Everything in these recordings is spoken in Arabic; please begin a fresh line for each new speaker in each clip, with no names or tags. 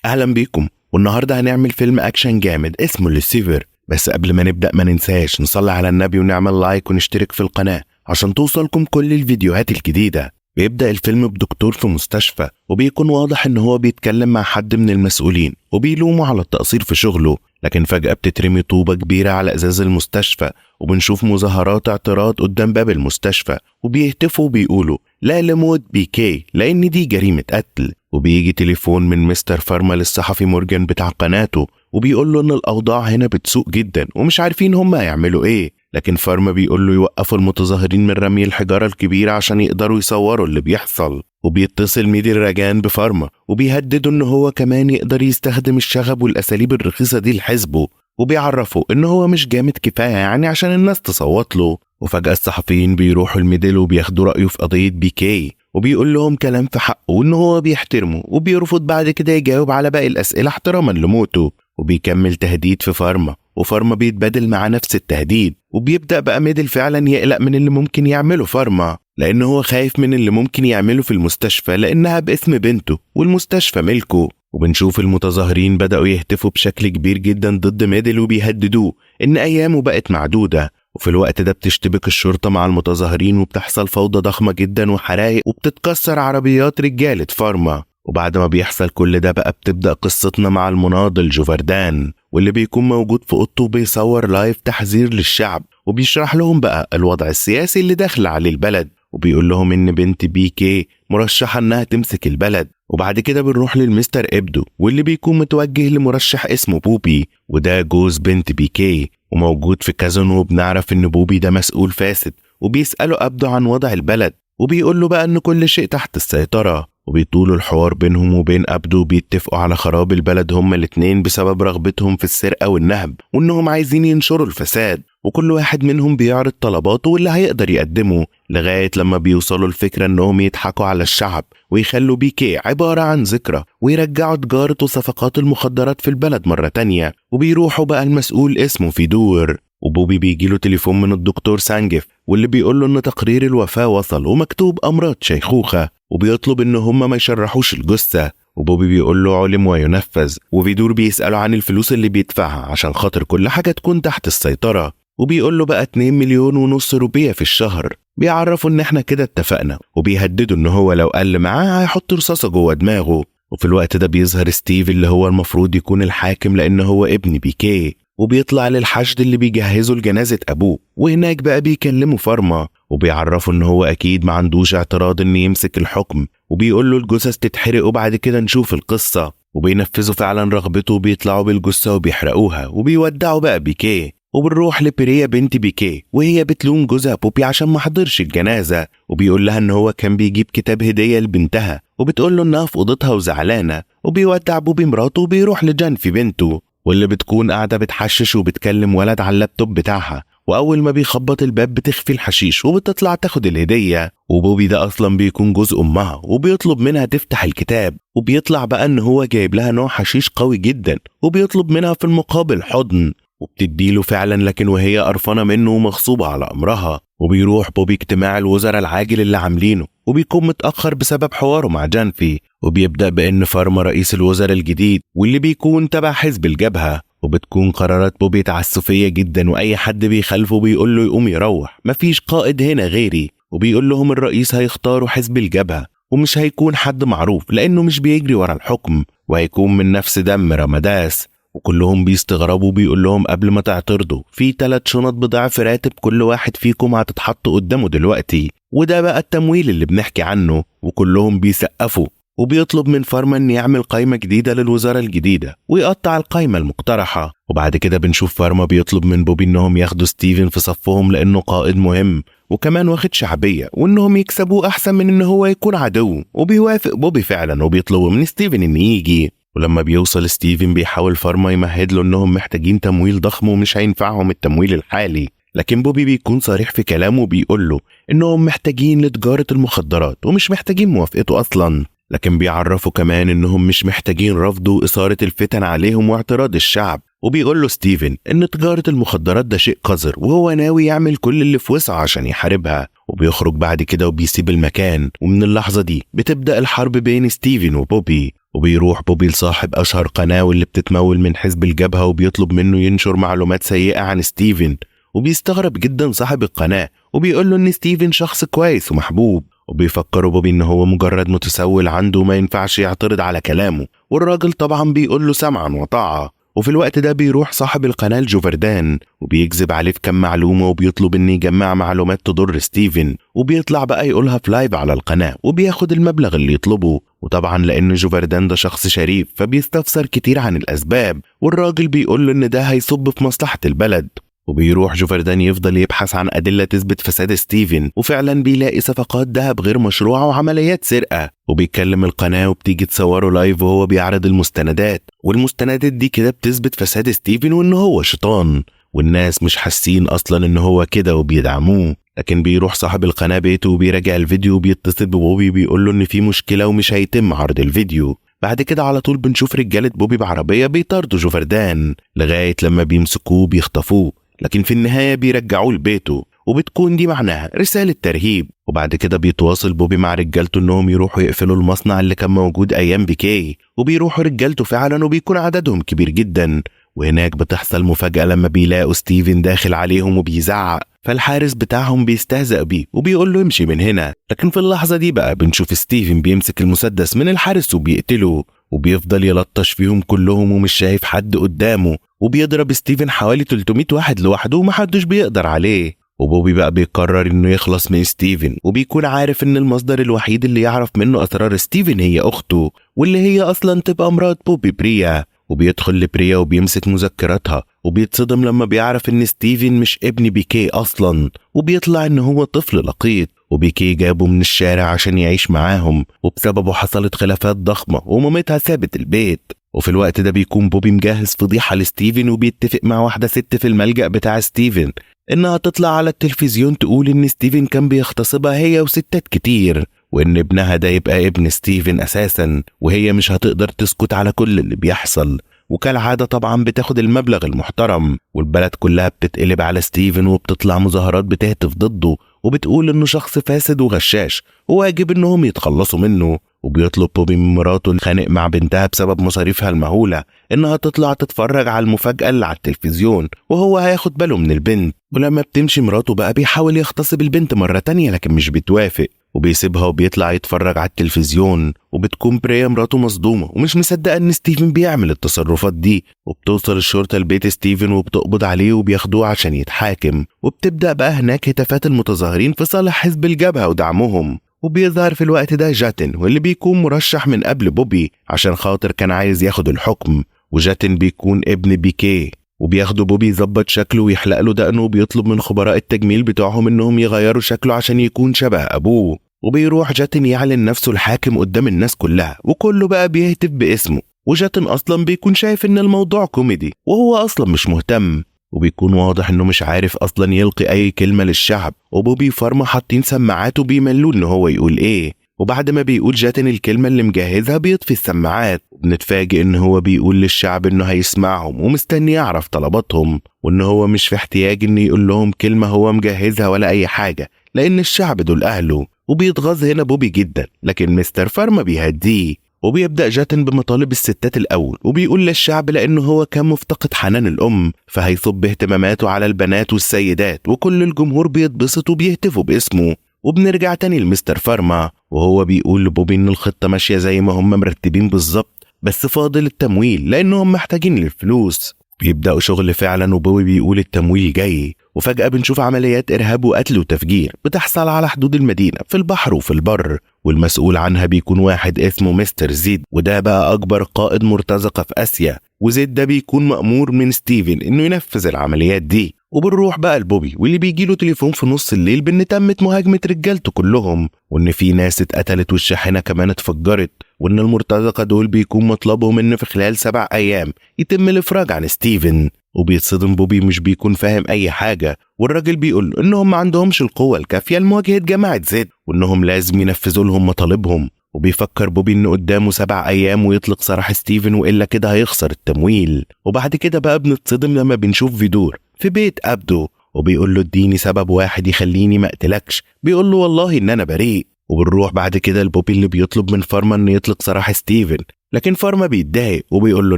أهلا بيكم. والنهاردة هنعمل فيلم أكشن جامد اسمه لوسيفر. بس قبل ما نبدأ ما ننساش نصلي على النبي ونعمل لايك ونشترك في القناة عشان توصلكم كل الفيديوهات الجديدة. بيبدأ الفيلم بدكتور في مستشفى، وبيكون واضح إن هو بيتكلم مع حد من المسؤولين وبيلومه على التقصير في شغله، لكن فجأة بتترمي طوبة كبيرة على إزاز المستشفى، وبنشوف مظاهرات اعتراض قدام باب المستشفى، وبيهتفوا وبيقولوا لا لموت بيكي لأن دي جريمة قتل. وبيجي تليفون من مستر فارما للصحفي مورجان بتاع قناته، وبيقول له إن الأوضاع هنا بتسوء جدا ومش عارفين هم هيعملوا إيه، لكن فارما بيقول له يوقفوا المتظاهرين من رمي الحجارة الكبيرة عشان يقدروا يصوروا اللي بيحصل. وبيتصل ميدي الراجان بفارما وبيهدده إن هو كمان يقدر يستخدم الشغب والأساليب الرخيصة دي لحزبه، وبيعرفوا إن هو مش جامد كفاية يعني عشان الناس تصوت له. وفجأة الصحفيين بيروحوا الميدل وبياخدوا رأيه في قضية بيكي، وبيقول لهم كلام في حقه وإن هو بيحترمه، وبيرفض بعد كده يجاوب على باقي الأسئلة احتراما لموته. وبيكمل تهديد في فارما، وفارما بيتبادل مع نفس التهديد، وبيبدأ بقى ميدل فعلا يقلق من اللي ممكن يعمله فارما، لأنه هو خايف من اللي ممكن يعمله في المستشفى لأنها باسم بنته والمستشفى ملكه. وبنشوف المتظاهرين بدأوا يهتفوا بشكل كبير جدا ضد ميدل وبيهددوه إن أيامه بقت معدودة. وفي الوقت ده بتشتبك الشرطة مع المتظاهرين وبتحصل فوضى ضخمة جدا وحرايق، وبتتكسر عربيات رجالة فارما. وبعد ما بيحصل كل ده بقى بتبدأ قصتنا مع المناضل جوفاردان، واللي بيكون موجود في أوضته بيصور لايف تحذير للشعب، وبيشرح لهم بقى الوضع السياسي اللي داخل عليه البلد، وبيقول لهم إن بنت بيكي مرشحة إنها تمسك البلد. وبعد كده بنروح للمستر إبدو، واللي بيكون متوجه لمرشح اسمه بوبي، وده جوز بنت بيكي وموجود في كازينو. وبنعرف إن بوبي ده مسؤول فاسد، وبيسأله أبدو عن وضع البلد، وبيقول له بقى إن كل شيء تحت السيطرة. وبيطولوا الحوار بينهم وبين أبدو، بيتفقوا على خراب البلد هما الاتنين بسبب رغبتهم في السرقة والنهب، وإنهم عايزين ينشروا الفساد، وكل واحد منهم بيعرض طلباته واللي هيقدر يقدمه، لغاية لما بيوصلوا الفكرة إنهم يضحكوا على الشعب ويخلوا بيكي عبارة عن ذكرى، ويرجعوا تجارة وصفقات المخدرات في البلد مرة تانية. وبيروحوا بقى المسؤول اسمه فيدور، وبوبي بيجيله تليفون من الدكتور سانجف، واللي بيقوله إن تقرير الوفاة وصل ومكتوب أمراض شيخوخة، وبيطلب إن هما ما يشرحوش الجثة. وبوبي بيقول له علم وينفذ، وفيدور بيسأله عن الفلوس اللي بيدفعها عشان خاطر كل حاجة تكون تحت السيطرة، وبيقول له بقى 2.5 مليون روبية في الشهر. بيعرفوا إن إحنا كده اتفقنا، وبيهددوا إن هو لو قل معاه هيحط رصاصة جوه دماغه. وفي الوقت ده بيظهر ستيف اللي هو المفروض يكون الحاكم لأن هو ابن بيكي، وبيطلع للحشد اللي بيجهزوا لجنازة أبوه، وهناك بقى بيكلموا فارما وبيعرفوا إن هو أكيد ما عندوش اعتراض إن يمسك الحكم، وبيقول له الجثث تتحرق وبعد كده نشوف القصة. وبينفذوا فعلا رغبته وبيطلعوا بالجثة وبيحرقوها، وبيودعوا بقى بيكي. وبنروح لبريا بنت بيكي، وهي بتلوم جوزها بوبي عشان ما حضرش الجنازة، وبيقول لها إن هو كان بيجيب كتاب هدية لبنتها، وبتقول له إنها في أوضتها وزعلانة. وبيودع بوبي مراته وبيروح لجان في بنته، واللي بتكون قاعدة بتحشش وبتكلم ولد على اللابتوب بتاعها، وأول ما بيخبط الباب بتخفي الحشيش وبتطلع تاخد الهدية. وبوبي ده أصلا بيكون جوز أمها، وبيطلب منها تفتح الكتاب، وبيطلع بقى إن هو جايب لها نوع حشيش قوي جدا، وبيطلب منها في المقابل حضن، وبتديله فعلا، لكن وهي قرفانة منه ومغصوبة على أمرها. وبيروح بوبي اجتماع الوزراء العاجل اللي عاملينه، وبيكون متأخر بسبب حواره مع جانفي، وبيبدأ بأن فارما رئيس الوزراء الجديد واللي بيكون تبع حزب الجبهة. وبتكون قرارات بوبي تعسفية جدا، وأي حد بيخالفه بيقول له يقوم يروح، مفيش قائد هنا غيري. وبيقول لهم الرئيس هيختاروا حزب الجبهة، ومش هيكون حد معروف لأنه مش بيجري ورا الحكم، وهيكون من نفس دم رمداس. وكلهم بيستغربوا، بيقول لهم قبل ما تعترضوا في 3 شنط بضعف راتب كل واحد فيكم هتتحط قدامه دلوقتي، وده بقى التمويل اللي بنحكي عنه. وكلهم بيسقفوا، وبيطلب من فارما ان يعمل قائمة جديدة للوزارة الجديدة ويقطع القائمة المقترحة. وبعد كده بنشوف فارما بيطلب من بوبي انهم ياخدوا ستيفن في صفهم لانه قائد مهم وكمان واخد شعبية، وانهم يكسبوه احسن من ان هو يكون عدو. وبيوافق بوبي فعلا، وبيطلبوا من ستيفن ان يجي. ولما بيوصل ستيفن بيحاول فارما يمهد له انهم محتاجين تمويل ضخم ومش هينفعهم التمويل الحالي، لكن بوبي بيكون صريح في كلامه وبيقول له انهم محتاجين لتجارة المخدرات ومش محتاجين موافقته اصلا، لكن بيعرفوا كمان انهم مش محتاجين رفضه وإثارة الفتن عليهم واعتراض الشعب. وبيقول له ستيفن ان تجارة المخدرات ده شيء قذر، وهو ناوي يعمل كل اللي في وسعه عشان يحاربها. وبيخرج بعد كده وبيسيب المكان، ومن اللحظة دي بتبدأ الحرب بين ستيفن وبوبي. وبيروح بوبي لصاحب أشهر قناة واللي بتتمول من حزب الجبهة وبيطلب منه ينشر معلومات سيئة عن ستيفن. وبيستغرب جدا صاحب القناة وبيقول له إن ستيفن شخص كويس ومحبوب، وبيفكره بوبي إن هو مجرد متسول عنده وما ينفعش يعترض على كلامه، والراجل طبعا بيقول له سمعا وطاعة. وفي الوقت ده بيروح صاحب القناة لجوفردان وبيكذب عليه في كم معلومة وبيطلب إن يجمع معلومات تضر ستيفن، وبيطلع بقى يقولها في لايف على القناة وبياخد المبلغ اللي يطلبه. وطبعا لأن جوفردان ده شخص شريف فبيستفسر كتير عن الأسباب، والراجل بيقول له إن ده هيصب في مصلحة البلد. وبيروح جوفردان يفضل يبحث عن أدلة تثبت فساد ستيفن، وفعلا بيلاقي صفقات ذهب غير مشروعة وعمليات سرقة. وبيكلم القناة وبتيجي تصوره لايف وهو بيعرض المستندات، والمستندات دي كده بتثبت فساد ستيفن وإن هو شيطان، والناس مش حاسين أصلا إن هو كده وبيدعموه. لكن بيروح صاحب القناة بيته وبيراجع الفيديو وبيتصل ببوبي بيقول له إن في مشكلة ومش هيتم عرض الفيديو. بعد كده على طول بنشوف رجالة بوبي بعربية بيطاردوا جوفردان لغاية لما بيمسكوه بيخطفوه، لكن في النهاية بيرجعوه لبيته، وبتكون دي معناها رسالة ترهيب. وبعد كده بيتواصل بوبي مع رجالته انهم يروحوا يقفلوا المصنع اللي كان موجود ايام بيكي، وبيروحوا رجالته فعلا وبيكون عددهم كبير جدا. وهناك بتحصل مفاجأة لما بيلاقوا ستيفن داخل عليهم وبيزعق، فالحارس بتاعهم بيستهزأ بيه وبيقول له امشي من هنا. لكن في اللحظة دي بقى بنشوف ستيفن بيمسك المسدس من الحارس وبيقتله، وبيفضل يلطش فيهم كلهم ومش شايف حد قدامه، وبيضرب ستيفن حوالي 300 واحد لوحده ومحدش بيقدر عليه. وبوبي بقى بيقرر انه يخلص من ستيفن، وبيكون عارف ان المصدر الوحيد اللي يعرف منه اسرار ستيفن هي اخته، واللي هي اصلا تبقى مرات بوبي بريا. وبيدخل لبريا وبيمسك مذكراتها، وبيتصدم لما بيعرف ان ستيفن مش ابن بيكي اصلا، وبيطلع ان هو طفل لقيط، وبيكي جابه من الشارع عشان يعيش معاهم، وبسببه حصلت خلافات ضخمة ومامتها سابت البيت. وفي الوقت ده بيكون بوبي مجهز فضيحة لستيفن وبيتفق مع واحدة ست في الملجأ بتاع ستيفن انها تطلع على التلفزيون تقول ان ستيفن كان بيغتصبها هي وستات كتير، وان ابنها ده يبقى ابن ستيفن اساسا، وهي مش هتقدر تسكت على كل اللي بيحصل. وكالعادة طبعا بتاخد المبلغ المحترم، والبلد كلها بتتقلب على ستيفن وبتطلع مظاهرات بتهتف ضده وبتقول انه شخص فاسد وغشاش وواجب انهم يتخلصوا منه. وبيطلب بوبي من مراته الخانق مع بنتها بسبب مصاريفها المهولة انها تطلع تتفرج على المفاجأة اللي على التلفزيون وهو هياخد باله من البنت. ولما بتمشي مراته بقى بيحاول يغتصب البنت مرة تانية لكن مش بتوافق، وبيسيبها وبيطلع يتفرج على التلفزيون. وبتكون بريا مراته مصدومة ومش مصدقة ان ستيفن بيعمل التصرفات دي، وبتوصل الشرطة لبيت ستيفن وبتقبض عليه وبياخدوه عشان يتحاكم. وبتبدأ بقى هناك هتافات المتظاهرين في صالح حزب الجبهة ودعمهم. وبيظهر في الوقت ده جاتن، واللي بيكون مرشح من قبل بوبي عشان خاطر كان عايز ياخد الحكم، وجاتن بيكون ابن بيكي. وبياخدوا بوبي يظبط شكله ويحلق له دقنه، وبيطلب من خبراء التجميل بتوعهم انهم يغيروا شكله عشان يكون شبه ابوه. وبيروح جاتن يعلن نفسه الحاكم قدام الناس كلها وكله بقى بيهتف باسمه، وجاتن اصلا بيكون شايف ان الموضوع كوميدي وهو اصلا مش مهتم، وبيكون واضح انه مش عارف اصلا يلقي اي كلمة للشعب. وبوبي وفارما حاطين سماعات وبيملوه ان هو يقول ايه، وبعد ما بيقول جاتن الكلمة اللي مجهزها بيطفي السماعات، وبنتفاجئ ان هو بيقول للشعب انه هيسمعهم ومستني يعرف طلباتهم، وان هو مش في احتياج ان يقول لهم كلمة هو مجهزها ولا اي حاجة لان الشعب دول اهله. وبيتغاظ هنا بوبي جدا، لكن مستر فارما بيهديه، وبيبدأ جاتن بمطالب الستات الأول، وبيقول للشعب لأنه هو كان مفتقد حنان الأم فهيصب اهتماماته على البنات والسيدات، وكل الجمهور بيتبسط وبيهتفوا باسمه. وبنرجع تاني لمستر فارما وهو بيقول لبوبي إن الخطة ماشية زي ما هم مرتبين بالظبط، بس فاضل التمويل لأنهم محتاجين الفلوس. بيبدأوا شغل فعلا، وبوبي بيقول التمويل جاي، وفجأة بنشوف عمليات إرهاب وقتل وتفجير بتحصل على حدود المدينة في البحر وفي البر، والمسؤول عنها بيكون واحد اسمه مستر زيد، وده بقى أكبر قائد مرتزقة في آسيا. وزيد ده بيكون مأمور من ستيفن إنه ينفذ العمليات دي. وبنروح بقى لبوبي واللي بيجيله تليفون في نص الليل بإن تمت مهاجمة رجالته كلهم، وإن في ناس اتقتلت والشاحنة كمان اتفجرت، وإن المرتزقة دول بيكون مطلبهم إن في خلال 7 أيام يتم الإفراج عن ستيفن. وبيتصدم بوبي مش بيكون فاهم أي حاجة، والراجل بيقول إنهم ما عندهمش القوة الكافية لمواجهة جماعة زيد، وإنهم لازم ينفذوا لهم مطالبهم. وبيفكر بوبي إن قدامه 7 أيام ويطلق سراح ستيفن وإلا كده هيخسر التمويل. وبعد كده بقى بنتصدم لما بنشوف فيدور في بيت أبدو، وبيقول له اديني سبب واحد يخليني ما اقتلكش، بيقول له والله إن أنا بريء. وبنروح بعد كده لبوبي اللي بيطلب من فارما إنه يطلق سراح ستيفن، لكن فارما بيتضايق وبيقول له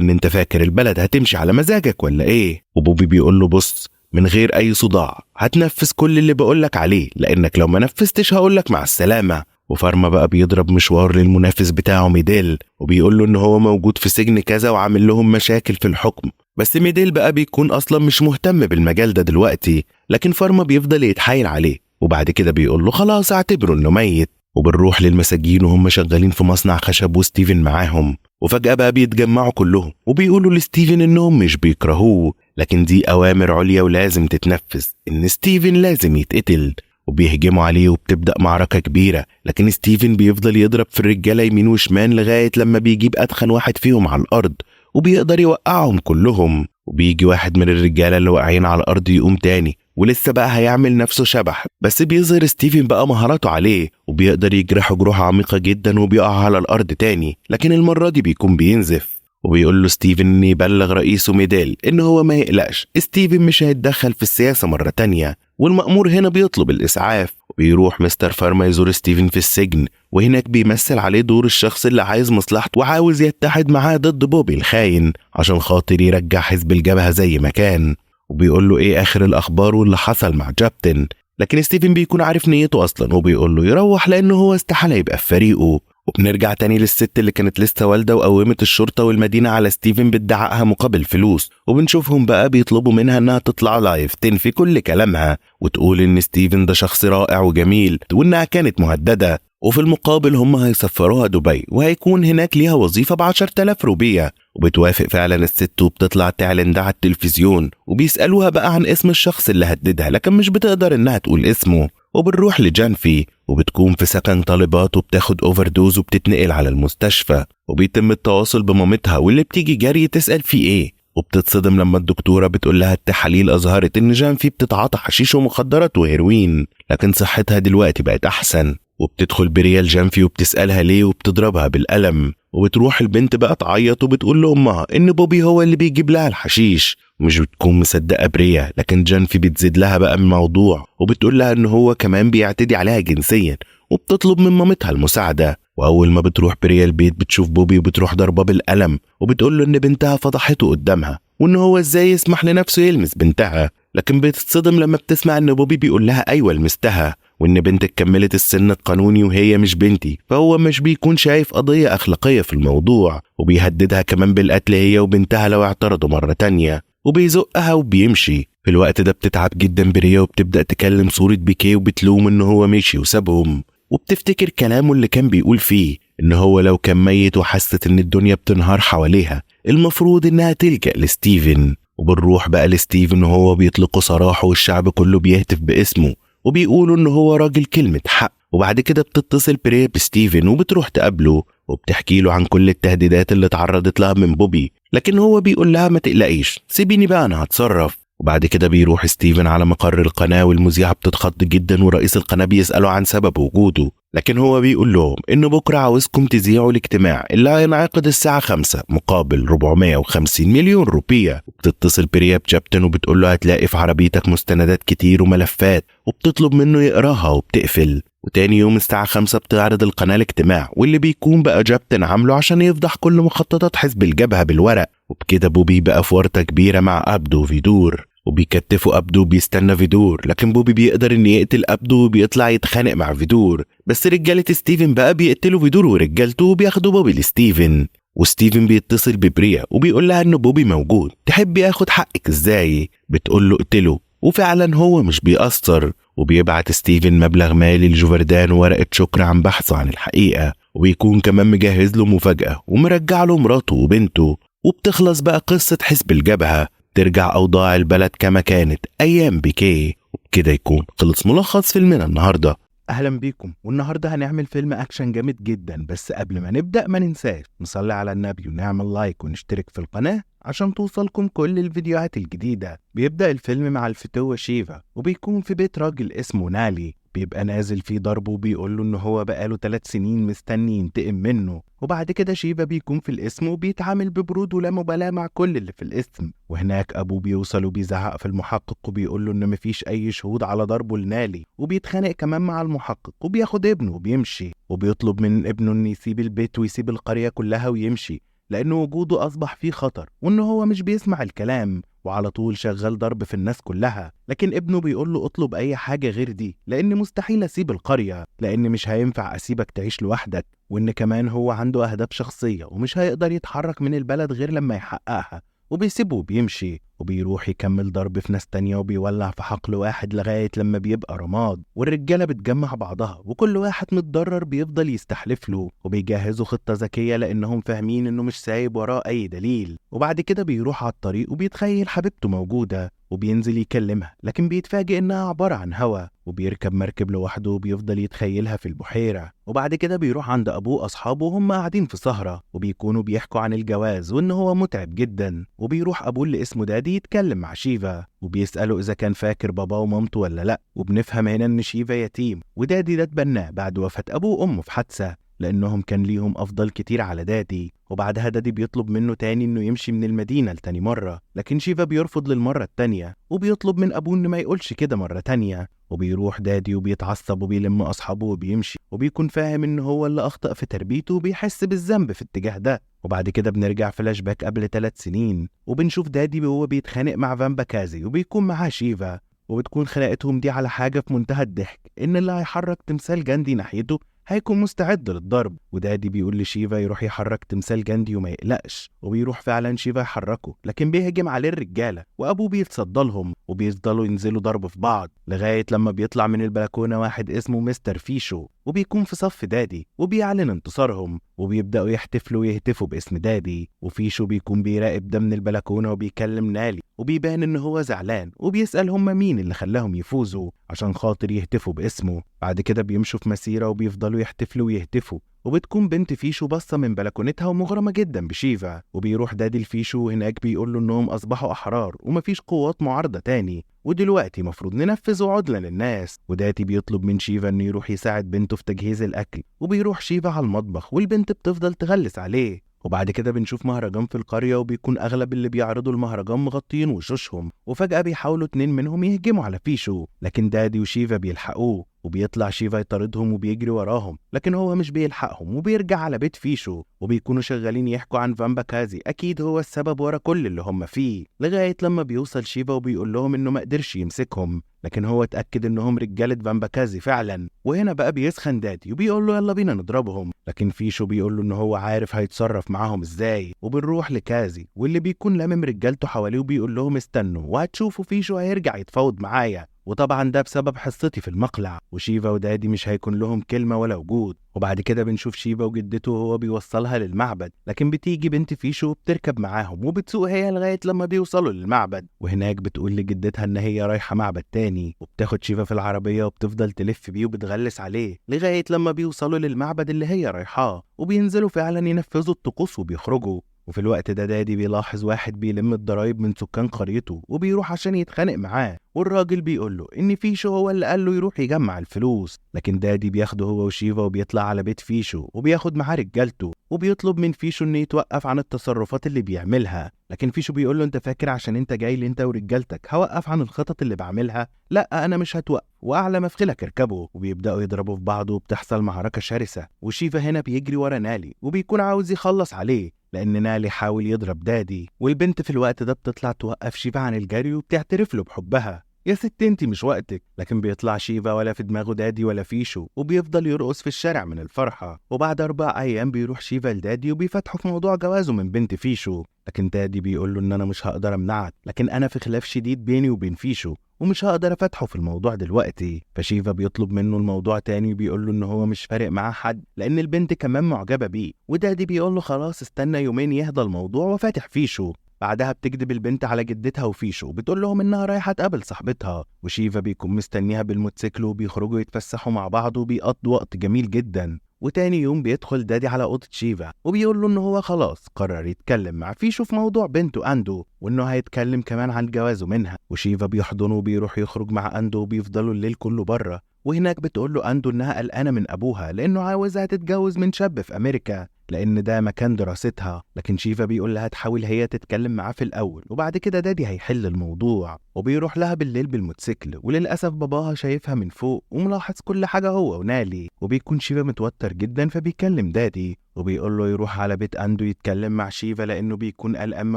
ان انت فاكر البلد هتمشي على مزاجك ولا ايه؟ وبوبي بيقول له بص، من غير اي صداع هتنفذ كل اللي بقولك عليه، لانك لو ما نفذتش هقولك مع السلامة. وفارما بقى بيضرب مشوار للمنافس بتاعه ميديل، وبيقول له ان هو موجود في سجن كذا وعامل لهم مشاكل في الحكم، بس ميديل بقى بيكون اصلا مش مهتم بالمجال ده دلوقتي، لكن فارما بيفضل يتحايل عليه، وبعد كده بيقول له خلاص اعتبره انه ميت. وبنروح للمساجين وهم شغالين في مصنع خشب وستيفن معاهم، وفجأة بقى بيتجمعوا كلهم وبيقولوا لستيفن انهم مش بيكرهوه، لكن دي اوامر عليا ولازم تتنفذ، ان ستيفن لازم يتقتل. وبيهجموا عليه وبتبدأ معركة كبيرة، لكن ستيفن بيفضل يضرب في الرجالة يمين وشمال لغاية لما بيجيب أتخن واحد فيهم على الأرض وبيقدر يوقعهم كلهم. وبيجي واحد من الرجالة اللي واقعين على الأرض يقوم تاني ولسه بقى هيعمل نفسه شبح، بس بيظهر ستيفن بقى مهاراته عليه وبيقدر يجرحه جروح عميقة جدا وبيقع على الأرض تاني، لكن المرة دي بيكون بينزف. وبيقول له ستيفن ان يبلغ رئيسه ميديل ان هو ما يقلقش، ستيفن مش هيتدخل في السياسة مرة تانية. والمأمور هنا بيطلب الإسعاف، وبيروح مستر فارما يزور ستيفن في السجن، وهناك بيمثل عليه دور الشخص اللي عايز مصلحته وعاوز يتحد معاه ضد بوبي الخاين عشان خاطر يرجع حزب الجبهة زي ما كان. وبيقول له ايه اخر الاخبار واللي حصل مع جابتن، لكن ستيفن بيكون عارف نيته اصلا وبيقول له يروح لانه هو استحالة يبقى في فريقه. وبنرجع تاني للست اللي كانت لسه والدة وقومت الشرطة والمدينة على ستيفن بادعائها مقابل فلوس، وبنشوفهم بقى بيطلبوا منها انها تطلع لايف تنفي كل كلامها وتقول ان ستيفن ده شخص رائع وجميل وانها كانت مهددة، وفي المقابل هم هيسفروها دبي وهيكون هناك ليها وظيفة ب10,000 روبية. وبتوافق فعلا الست وبتطلع تعلن ده على التلفزيون، وبيسألوها بقى عن اسم الشخص اللي هددها لكن مش بتقدر انها تقول اسمه. وبنروح لجانفي وبتكون في سكن طالبات وبتاخد اوفر دوز وبتتنقل على المستشفى، وبيتم التواصل بمامتها واللي بتيجي جري تسأل فيه ايه، وبتتصدم لما الدكتورة بتقول لها التحاليل أظهرت إن جانفي بتتعاطى حشيش ومخدرات وهيروين، لكن صحتها دلوقتي بقت أحسن. وبتدخل بريال جانفي وبتسألها ليه وبتضربها بالقلم، وبتروح البنت بقى تعيط وبتقول لأمها إن بوبي هو اللي بيجيب لها الحشيش، ومش بتكون مصدقة بريا، لكن جانفي بتزيد لها بقى الموضوع وبتقول لها إن هو كمان بيعتدي عليها جنسيا، وبتطلب من مامتها المساعدة. وأول ما بتروح بريا البيت بتشوف بوبي وبتروح ضربة بالقلم وبتقول له إن بنتها فضحته قدامها وإن هو إزاي يسمح لنفسه يلمس بنتها، لكن بتتصدم لما بتسمع إن بوبي بيقول لها أيوة لمستها وإن بنتك كملت السن القانوني وهي مش بنتي، فهو مش بيكون شايف قضية أخلاقية في الموضوع، وبيهددها كمان بالقتل هي وبنتها لو اعترضوا مرة تانية، وبيزقها وبيمشي. في الوقت ده بتتعب جدا بريا وبتبدأ تكلم صورة بيكيه وبتلوم إن هو مشي وسابهم، وبتفتكر كلامه اللي كان بيقول فيه إن هو لو كان ميت وحست إن الدنيا بتنهار حواليها المفروض إنها تلجأ لستيفن. وبنروح بقى لستيفن وهو بيطلقوا سراحه والشعب كله بيهتف باسمه وبيقولوا إن هو راجل كلمة حق. وبعد كده بتتصل بريا بستيفن وبتروح تقابله وبتحكي له عن كل التهديدات اللي اتعرضت لها من بوبي، لكن هو بيقول لها ما تقلقيش سيبيني بقى أنا هتصرف. وبعد كده بيروح ستيفن على مقر القناة والمذيعة بتتخض جدا ورئيس القناة بيسأله عن سبب وجوده، لكن هو بيقول لهم إن بكرة عاوزكم تذيعوا الاجتماع اللي هينعقد الساعة 5 مقابل 450 مليون روبية. بتتصل بريا بجابتن وبتقول له هتلاقي في عربيتك مستندات كتير وملفات، وبتطلب منه يقراها وبتقفل. وتاني يوم الساعة 5 بتعرض القناة الاجتماع واللي بيكون بقى جابتن عامله عشان يفضح كل مخططات حزب الجبهة بالورق. وبكده بوبي بقى في ورطة كبيرة مع أبدو وفيدور، وبيكتفوا أبدو وبيستنى فيدور، لكن بوبي بيقدر إن يقتل أبدو وبيطلع يتخانق مع فيدور، بس رجالة ستيفن بقى بيقتلوا فيدور ورجالته وبياخدوا بوبي لستيفن. وستيفن بيتصل ببريا وبيقول لها إن بوبي موجود، تحبي أخد حقك إزاي؟ بتقول له اقتله، وفعلا هو مش بيأثر، وبيبعت ستيفن مبلغ مالي لجوفردان وورقة شكر عن بحثه عن الحقيقة، وبيكون كمان مجهز له مفاجأة ومرجع له مراته وبنته. وبتخلص بقى قصة حزب الجبهة، ترجع أوضاع البلد كما كانت أيام بيكيه. وبكده يكون خلص ملخص فيلمنا النهاردة. أهلا بيكم، والنهاردة هنعمل فيلم أكشن جامد جدا، بس قبل ما نبدأ ما ننساش نصلي على النبي ونعمل لايك ونشترك في القناة عشان توصلكم كل الفيديوهات الجديدة. بيبدأ الفيلم مع الفتوة شيفا وبيكون في بيت راجل اسمه نالي، بيبقى نازل فيه ضربه وبيقول له إن هو بقاله 3 سنين مستني ينتقم منه. وبعد كده شيفا بيكون في القسم وبيتعامل ببرود ولا مبالاة مع كل اللي في القسم. وهناك أبوه بيوصل وبيزعق في المحقق وبيقول له إن مفيش أي شهود على ضربه لنالي، وبيتخانق كمان مع المحقق وبياخد ابنه وبيمشي، وبيطلب من ابنه إنه يسيب البيت ويسيب القرية كلها ويمشي، لأن وجوده أصبح فيه خطر وإن هو مش بيسمع الكلام وعلى طول شغال ضرب في الناس كلها. لكن ابنه بيقول له اطلب أي حاجة غير دي، لأن مستحيل أسيب القرية، لأن مش هينفع أسيبك تعيش لوحدك، وإن كمان هو عنده أهداف شخصية ومش هيقدر يتحرك من البلد غير لما يحققها. وبيسيبه وبيمشي وبيروح يكمل ضرب في ناس تانية وبيولع في حقل واحد لغاية لما بيبقى رماد، والرجالة بتجمع بعضها وكل واحد متضرر بيفضل يستحلف له، وبيجهزوا خطة ذكية لأنهم فاهمين إنه مش سايب وراه أي دليل. وبعد كده بيروح على الطريق وبيتخيل حبيبته موجودة وبينزل يكلمها، لكن بيتفاجئ إنها عبارة عن هوا، وبيركب مركب لوحده وبيفضل يتخيلها في البحيرة. وبعد كده بيروح عند أبوه أصحابه وهم قاعدين في سهرة وبيكونوا بيحكوا عن الجواز وإن هو متعب جدا. وبيروح أبوه اللي اسمه دادي يتكلم مع شيفا وبيسأله إذا كان فاكر باباه ومامته ولا لأ. وبنفهم هنا إن شيفا يتيم، ودادي ده اتبناه بعد وفاة أبوه وأمه في حادثة، لأنهم كان ليهم أفضل كتير على دادي. وبعدها دادي بيطلب منه تاني إنه يمشي من المدينة لتاني مرة، لكن شيفا بيرفض للمرة التانية وبيطلب من أبوه إنه ما يقولش كده مرة تانية. وبيروح دادي وبيتعصب وبيلم أصحابه وبيمشي، وبيكون فاهم إن هو اللي أخطأ في تربيته وبيحس بالذنب في الاتجاه ده. وبعد كده بنرجع فلاش باك قبل 3 سنين وبنشوف دادي وهو بيتخانق مع فان باكازي وبيكون معاه شيفا، وبتكون خناقتهم دي على حاجة في منتهى الضحك، إن اللي هيحرك تمثال جاندي ناحيته هيكون مستعد للضرب. ودادي بيقول لشيفا يروح يحرك تمثال جاندي وما يقلقش، وبيروح فعلا شيفا يحركه، لكن بيهجم عليه الرجاله وابوه بيتصدى لهم وبيفضلوا ينزلوا ضرب في بعض لغايه لما بيطلع من البلكونه واحد اسمه مستر فيشو وبيكون في صف دادي وبيعلن انتصارهم، وبيبداوا يحتفلوا ويهتفوا باسم دادي. وفيشو بيكون بيراقب ده من البلكونه وبيكلم نالي وبيبان ان هو زعلان وبيسال هم مين اللي خلاهم يفوزوا عشان خاطر يهتفوا باسمه. بعد كده بيمشوا في مسيره وبيفضلوا يحتفلوا ويهتفوا، وبتكون بنت فيشو باصه من بلكونتها ومغرمه جدا بشيفا. وبيروح دادي الفيشو وهناك بيقول له انهم اصبحوا احرار ومفيش قوات معارضه تاني، ودلوقتي مفروض ننفذ وعدنا للناس. ودادي بيطلب من شيفا انه يروح يساعد بنته في تجهيز الاكل، وبيروح شيفا على المطبخ والبنت بتفضل تغلس عليه. وبعد كده بنشوف مهرجان في القرية وبيكون أغلب اللي بيعرضوا المهرجان مغطين وشوشهم، وفجأة بيحاولوا 2 منهم يهجموا على فيشو، لكن دادي وشيفا بيلحقوه وبيطلع شيفا يطاردهم وبيجري وراهم، لكن هو مش بيلحقهم وبيرجع على بيت فيشو. وبيكونوا شغالين يحكوا عن فان باكازي أكيد هو السبب ورا كل اللي هم فيه، لغاية لما بيوصل شيفا وبيقول لهم إنه ما قدرش يمسكهم، لكن هو اتأكد إنهم رجالة فان باكازي فعلا. وهنا بقى بيسخن دادي وبيقول له يلا بينا نضربهم، لكن فيشو بيقول له إن هو عارف هيتصرف معاهم إزاي. وبنروح لكازي واللي بيكون لامم رجالته حواليه وبيقول لهم استنوا وهتشوفوا فيشو هيرجع يتفاوض معايا، وطبعا ده بسبب حصتي في المقلع، وشيفا ودادي مش هيكون لهم كلمة ولا وجود. وبعد كده بنشوف شيفا وجدته وهو بيوصلها للمعبد، لكن بتيجي بنت فيشو وبتركب معاهم وبتسوق هي لغاية لما بيوصلوا للمعبد. وهناك بتقول لجدتها ان هي رايحة معبد تاني، وبتاخد شيفا في العربية وبتفضل تلف بيه وبتغلس عليه لغاية لما بيوصلوا للمعبد اللي هي رايحاه، وبينزلوا فعلا ينفذوا الطقوس وبيخرجوا. وفي الوقت ده دادي بيلاحظ واحد بيلم الضرايب من سكان قريته وبيروح عشان يتخانق معاه، والراجل بيقول له ان فيشو هو اللي قال له يروح يجمع الفلوس. لكن دادي بياخده هو وشيفا وبيطلع على بيت فيشو وبياخد معاه رجالته، وبيطلب من فيشو انه يتوقف عن التصرفات اللي بيعملها. لكن فيشو بيقول له انت فاكر عشان انت جاي لي انت ورجالتك هوقف عن الخطط اللي بعملها؟ لا انا مش هتوقف، واعلى مفخلك اركبه. وبيبداوا يضربوا في بعض وبتحصل معركه شرسه، وشيفا هنا بيجري ورا نالي وبيكون عاوز يخلص عليه لأن نالي حاول يضرب دادي. والبنت في الوقت ده بتطلع توقف شيفا عن الجري وبتعترف له بحبها، يا ست انتي مش وقتك. لكن بيطلع شيفا ولا في دماغه دادي ولا فيشو وبيفضل يرقص في الشارع من الفرحة. وبعد 4 أيام بيروح شيفا لدادي وبيفتحوا في موضوع جوازه من بنت فيشو، لكن دادي بيقول له ان انا مش هقدر امنعك، لكن انا في خلاف شديد بيني وبين فيشو ومش هقدر افتحه في الموضوع دلوقتي. فشيفا بيطلب منه الموضوع تاني وبيقول له ان هو مش فارق معاه حد لان البنت كمان معجبة بيه. ودادي بيقول له خلاص استنى يومين يهدى الموضوع وفاتح فيشو. بعدها بتكذب البنت على جدتها وفيشو بتقول لهم انها رايحه تقابل صاحبتها، وشيفا بيكون مستنيها بالموتوسيكل وبيخرجوا يتفسحوا مع بعض وبيقضوا وقت جميل جدا. وتاني يوم بيدخل دادي على اوضه شيفا وبيقول له ان هو خلاص قرر يتكلم مع فيشو في موضوع بنته اندو، وانه هيتكلم كمان عن جوازه منها. وشيفا بيحضنه وبيروح يخرج مع اندو وبيفضلوا الليل كله بره، وهناك بتقول له أندو إنها قلقانة من أبوها لأنه عاوزها تتجوز من شاب في أمريكا لأن ده مكان دراستها، لكن شيفا بيقول لها تحاول هي تتكلم معاه في الأول وبعد كده دادي هيحل الموضوع. وبيروح لها بالليل بالموتوسيكل، وللأسف باباها شايفها من فوق وملاحظ كل حاجة هو ونالي، وبيكون شيفا متوتر جدا فبيكلم دادي وبيقول له يروح على بيت أندو يتكلم مع شيفا لأنه بيكون قلقان من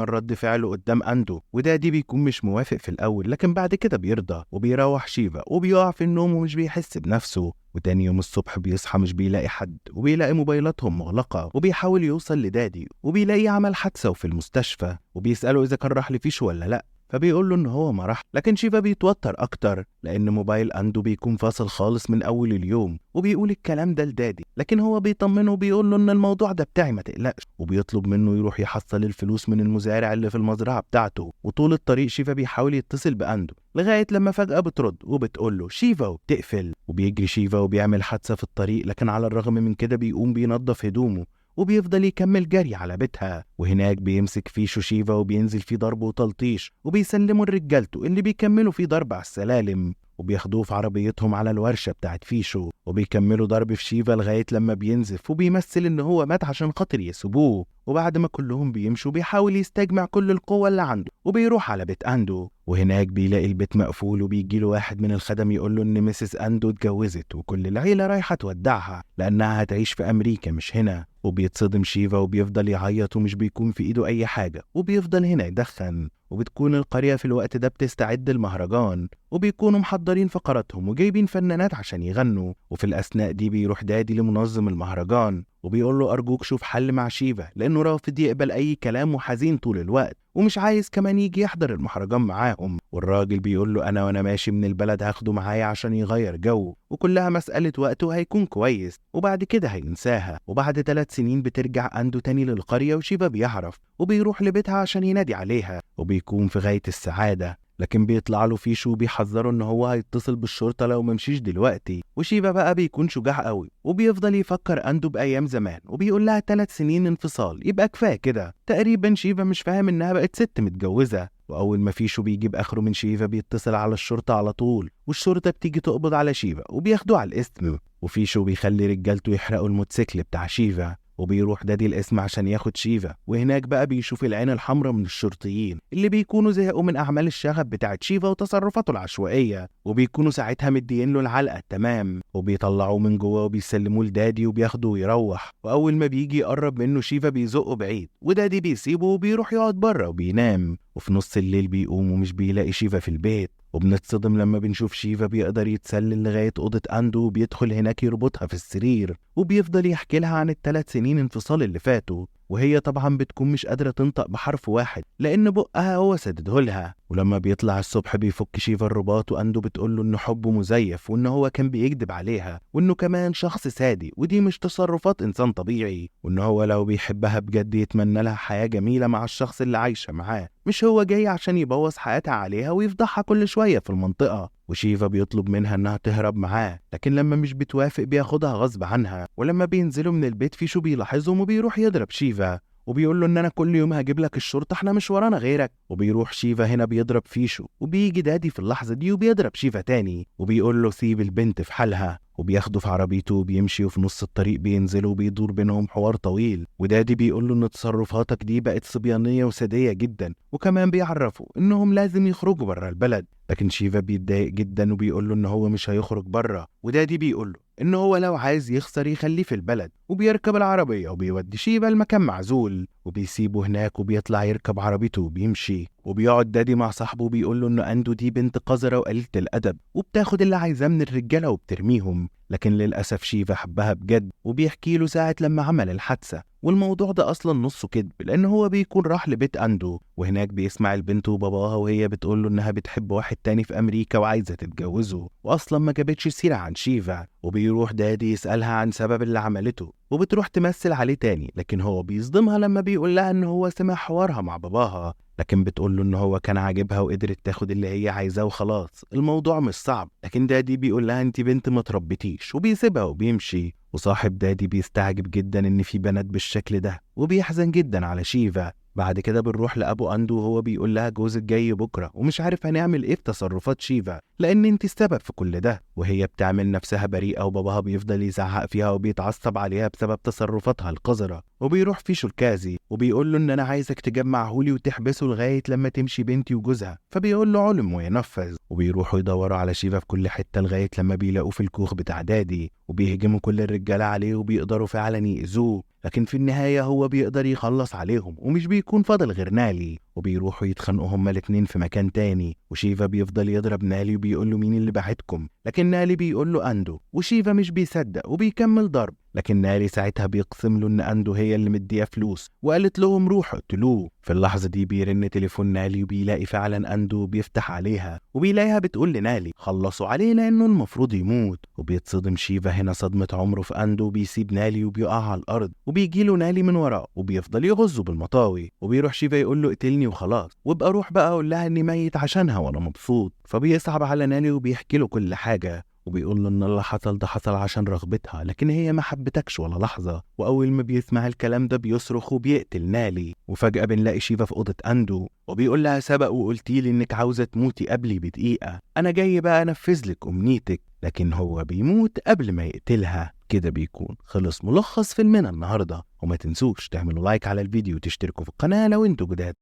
رد فعله قدام أندو، ودادي بيكون مش موافق في الأول لكن بعد كده بيرضى وبيروح شيفا وبيقع في النوم ومش بيحس بنفسه. وتاني يوم الصبح بيصحى مش بيلاقي حد وبيلاقي موبايلاتهم مغلقة، وبيحاول يوصل لدادي وبيلاقيه عمل حادثة وفي المستشفى، وبيسأله إذا كان راح لفيشو ولا لأ، فبيقول له إن هو ما راح. لكن شيفا بيتوتر أكتر لأن موبايل أندو بيكون فاصل خالص من أول اليوم، وبيقول الكلام ده لدادي لكن هو بيطمنه وبيقول له إن الموضوع ده بتاعي ما تقلقش، وبيطلب منه يروح يحصل الفلوس من المزارع اللي في المزرعة بتاعته. وطول الطريق شيفا بيحاول يتصل بأندو لغاية لما فجأة بترد وبتقول له شيفا وبتقفل، وبيجري شيفا وبيعمل حادثة في الطريق، لكن على الرغم من كده بيقوم بينظف هدومه وبيفضل يكمل جري على بيتها. وهناك بيمسك فيشو شيفا وبينزل فيه ضرب وتلطيش وبيسلمه لرجالته اللي بيكملوا فيه ضرب على السلالم، وبياخدوه في عربيتهم على الورشة بتاعت فيشو وبيكملوا ضرب في شيفا لغاية لما بينزف وبيمثل ان هو مات عشان خاطر يسيبوه. وبعد ما كلهم بيمشوا بيحاول يستجمع كل القوة اللي عنده وبيروح على بيت أندو، وهناك بيلاقي البيت مقفول وبيجيله واحد من الخدم يقوله ان ميسيس أندو اتجوزت وكل العيلة رايحة تودعها لأنها هتعيش في أمريكا مش هنا. وبيتصدم شيفا وبيفضل يعيط ومش بيكون في ايده اي حاجة وبيفضل هنا يدخن. وبتكون القرية في الوقت ده بتستعد المهرجان وبيكونوا محضرين فقراتهم وجايبين فنانات عشان يغنوا، وفي الأثناء دي بيروح دادي لمنظم المهرجان وبيقول له أرجوك شوف حل مع شيفا لأنه رافض يقبل أي كلام وحزين طول الوقت ومش عايز كمان يجي يحضر المهرجان معاهم. والراجل بيقول له أنا وأنا ماشي من البلد هاخده معايا عشان يغير جو وكلها مسألة وقت وهيكون كويس وبعد كده هينساها. وبعد 3 سنين بترجع أندو تاني للقرية وشيفا بيعرف وبيروح لبيتها عشان ينادي عليها وبيكون في غاية السعادة، لكن بيطلع له فيشو وبيحذره ان هو هيتصل بالشرطة لو ممشيش دلوقتي. وشيفا بقى بيكون شجاع قوي وبيفضل يفكر أندو بأيام زمان وبيقول لها 3 سنين انفصال يبقى كفاية كده. تقريبا شيفا مش فاهم انها بقت ست متجوزة، واول ما فيشو بيجيب اخره من شيفا بيتصل على الشرطة على طول والشرطة بتيجي تقبض على شيفا وبياخدوه على الاسم. وفيشو بيخلي رجالته يحرقوا الموتوسيكل بتاع شيفا وبيروح دادي الاسم عشان ياخد شيفا، وهناك بقى بيشوف العين الحمراء من الشرطيين اللي بيكونوا زهقوا من أعمال الشغب بتاعت شيفا وتصرفاته العشوائية وبيكونوا ساعتها مديين له العلقة تمام وبيطلعوه من جوه وبيسلموه لدادي وبياخده ويروح. وأول ما بيجي يقرب منه شيفا بيزقه بعيد ودادي بيسيبه وبيروح يقعد بره وبينام. وفي نص الليل بيقوم ومش بيلاقي شيفا في البيت وبنتصدم لما بنشوف شيفا بيقدر يتسلل لغاية أوضة أندو وبيدخل هناك يربطها في السرير وبيفضل يحكي لها عن ال3 سنين انفصال اللي فاتوا، وهي طبعا بتكون مش قادرة تنطق بحرف واحد لأن بقها هو سدده لها. ولما بيطلع الصبح بيفك شيفا الرباط وأندو بتقوله إنه حبه مزيف وإنه هو كان بيكذب عليها وإنه كمان شخص سادي ودي مش تصرفات إنسان طبيعي، وإنه هو لو بيحبها بجد يتمنى لها حياة جميلة مع الشخص اللي عايشة معاه، مش هو جاي عشان يبوظ حياتها عليها ويفضحها كل شوية في المنطقة. وشيفا بيطلب منها انها تهرب معاه لكن لما مش بتوافق بياخدها غصب عنها. ولما بينزلوا من البيت فيشو بيلاحظهم وبيروح يضرب شيفا وبيقول له ان انا كل يوم هجيب لك الشرطة احنا مش ورانا غيرك. وبيروح شيفا هنا بيضرب فيشو وبيجي دادي في اللحظة دي وبيضرب شيفا تاني وبيقول له سيب البنت في حالها وبياخده في عربيته وبيمشي وفي نص الطريق بينزلوا وبيدور بينهم حوار طويل ودادي بيقول له ان تصرفاتك دي بقت صبيانية وسادية جدا وكمان بيعرفوا انهم لازم يخرجوا بره البلد. لكن شيفا بيتضايق جدا وبيقول له ان هو مش هيخرج بره ودادي بيقول له ان هو لو عايز يخسر يخليه في البلد وبيركب العربية وبيودي شيفا لمكان معزول وبيسيبه هناك وبيطلع يركب عربيته وبيمشي. وبيقعد دادي مع صاحبه وبيقول له انه أندو دي بنت قذرة وقليلة الأدب وبتاخد اللي عايزاه من الرجالة وبترميهم، لكن للأسف شيفا حبها بجد وبيحكي له ساعة لما عمل الحادثة والموضوع ده أصلا نصه كدب لأن هو بيكون راح لبيت أندو وهناك بيسمع البنت وباباها وهي بتقول له إنها بتحب واحد تاني في أمريكا وعايزة تتجوزه وأصلا ما جابتش سيرة عن شيفا. وبيروح دادي يسألها عن سبب اللي عملته وبتروح تمثل عليه تاني لكن هو بيصدمها لما بيقول لها إن هو سمع حوارها مع باباها، لكن بتقول له إن هو كان عاجبها وقدرت تاخد اللي هي عايزاه وخلاص الموضوع مش صعب. لكن دادي بيقول لها انت بنت ما تربيتيش وبيسيبها وبيمشي. وصاحب دادي بيستعجب جدا ان في بنات بالشكل ده وبيحزن جدا على شيفا. بعد كده بنروح لأبو أندو وهو بيقول لها جوزك جاي بكرة ومش عارف هنعمل ايه في تصرفات شيفا لأن انت السبب في كل ده. وهي بتعمل نفسها بريئة وباباها بيفضل يزعق فيها وبيتعصب عليها بسبب تصرفاتها القذرة. وبيروح فيشو الكازي وبيقول له ان انا عايزك تجمعهولي وتحبسه لغاية لما تمشي بنتي وجوزها، فبيقول له علم وينفذ. وبيروحوا يدوروا على شيفا في كل حتة لغاية لما بيلاقوه في الكوخ بتاع دادي، وبيهجموا كل الرجالة عليه وبيقدروا فعلا يأذوه، لكن في النهاية هو بيقدر يخلص عليهم ومش بيكون فاضل غير نالي. وبيروحوا يتخانقوا هما الاتنين في مكان تاني، وشيفا بيفضل يضرب نالي وبيقول له مين اللي بعتكم، لكن نالي بيقول له أندو، وشيفا مش بيصدق وبيكمل ضرب. لكن نالي ساعتها بيقسم له ان أندو هي اللي مديها فلوس وقالت لهم روحوا اقتلوه. في اللحظة دي بيرن تليفون نالي وبيلاقي فعلا أندو بيفتح عليها، وبيلاقيها بتقول لنالي خلصوا عليه لأنه المفروض يموت. وبيتصدم شيفا هنا صدمة عمره في أندو، وبيسيب نالي وبيقع على الأرض، وبيجيله نالي من وراه وبيفضل يغزه بالمطاوي. وبيروح شيفا يقول له اقتلني وخلاص، وابقى روح بقى اقول لها اني ميت عشانها وانا مبسوط. فبيصعب على نالي وبيحكي له كل حاجة، وبيقول له ان اللي حصل ده حصل عشان رغبتها، لكن هي ما حبتكش ولا لحظة. واول ما بيسمع الكلام ده بيصرخ وبيقتل نالي. وفجأة بنلاقي شيفا في أوضة أندو وبيقول لها سبق وقلتيلي انك عاوزة تموتي قبلي بدقيقة، انا جاي بقى انفذ لك امنيتك. لكن هو بيموت قبل ما يقتلها. كده بيكون خلص ملخص فيلمنا النهاردة. وما تنسوش تعملوا لايك على الفيديو وتشتركوا في القناة لو انتوا جداد.